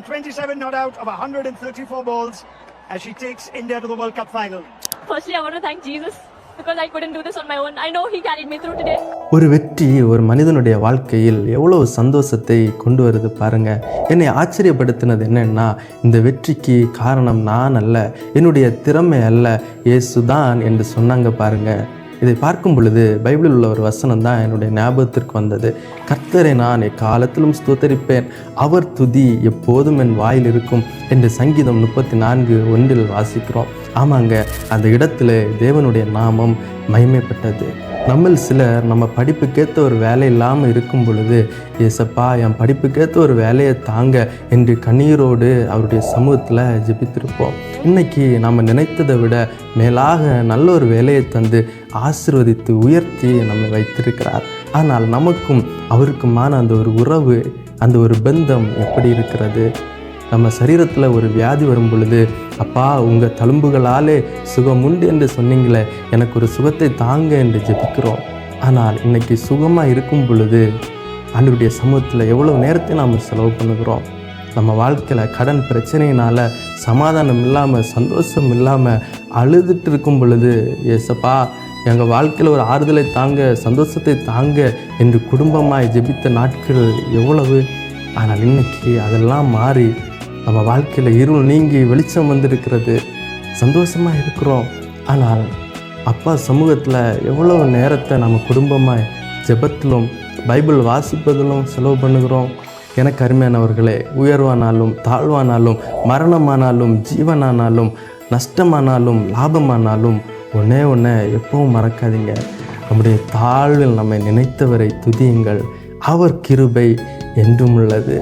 27 not out of 134 balls as she takes India to the World Cup final. Firstly, I want to thank Jesus because I couldn't do this on my own. I know He carried me through today. ஒரு வெற்றி ஒரு மனிதனுடைய வாழ்க்கையில் எவ்வளவு சந்தோஷத்தை கொண்டு வருது பாருங்க. என்னை ஆச்சரியப்படுத்தினது என்னன்னா, இந்த வெற்றிக்கு காரணம் நான் அல்ல, என்னுடைய திறமை அல்ல, இயேசுதான் என்று சொன்னாங்க பாருங்க. இதை பார்க்கும் பொழுது பைபிளில் உள்ள ஒரு வசனம் தான் என்னுடைய ஞாபகத்திற்கு வந்தது. கர்த்தரை நான் எக்காலத்திலும் ஸ்தோத்தரிப்பேன், அவர் துதி எப்போதும் என் வாயில் இருக்கும் என்று சங்கீதம் 34:1 வாசிக்கிறோம். ஆமாங்க, அந்த இடத்துல தேவனுடைய நாமம் மகிமைப்பட்டது. நம்மில் சிலர் நம்ம படிப்புக்கேற்ற ஒரு வேலை இல்லாமல் இருக்கும் பொழுது, ஏசப்பா என் படிப்புக்கேற்ற ஒரு வேலையை தாங்க என்று கண்ணீரோடு அவருடைய சமூகத்தில் ஜெபித்திருப்போம். இன்னைக்கு நம்ம நினைத்ததை விட மேலாக நல்ல ஒரு வேலையை தந்து ஆசீர்வதித்து உயர்த்தி நம்மை வைத்திருக்கிறார். ஆனால் நமக்கும் அவருக்குமான அந்த ஒரு உறவு, அந்த ஒரு பந்தம் எப்படி இருக்கிறது? நம்ம சரீரத்தில் ஒரு வியாதி வரும் பொழுது, அப்பா உங்கள் தழும்புகளாலே சுகம் உண்டு என்று சொன்னீங்களே, எனக்கு ஒரு சுகத்தை தாங்க என்று ஜெபிக்கிறோம். ஆனால் இன்னைக்கு சுகமாக இருக்கும் பொழுது ஆண்டவருடைய சமூகத்தில் எவ்வளோ நேரத்தை நாம் செலவு பண்ணுகிறோம்? நம்ம வாழ்க்கையில் கடன் பிரச்சனையினால் சமாதானம் இல்லாமல் சந்தோஷம் இல்லாமல் அழுதுட்டு இருக்கும் பொழுது, ஏசப்பா எங்கள் வாழ்க்கையில் ஒரு ஆறுதலை தாங்க, சந்தோஷத்தை தாங்க என்று குடும்பமாய் ஜெபித்த நாட்கள் எவ்வளவு. ஆனால் இன்னைக்கு அதெல்லாம் மாறி நம்ம வாழ்க்கையில் இருள் நீங்கி வெளிச்சம் வந்திருக்கிறது, சந்தோஷமாக இருக்கிறோம். ஆனால் அப்பா சமூகத்தில் எவ்வளோ நேரத்தை நம்ம குடும்பமாக ஜெபத்திலும் பைபிள் வாசிப்பதிலும் செலவு பண்ணுகிறோம். எனக்கு அருமையானவர்களே, உயர்வானாலும் தாழ்வானாலும் மரணமானாலும் ஜீவனானாலும் நஷ்டமானாலும் லாபமானாலும் ஒன்றே எப்பவும் மறக்காதீங்க, நம்முடைய தாழ்வில் நம்மை நினைத்தவரை துதியுங்கள், அவர் கிருபை என்றும் உள்ளது.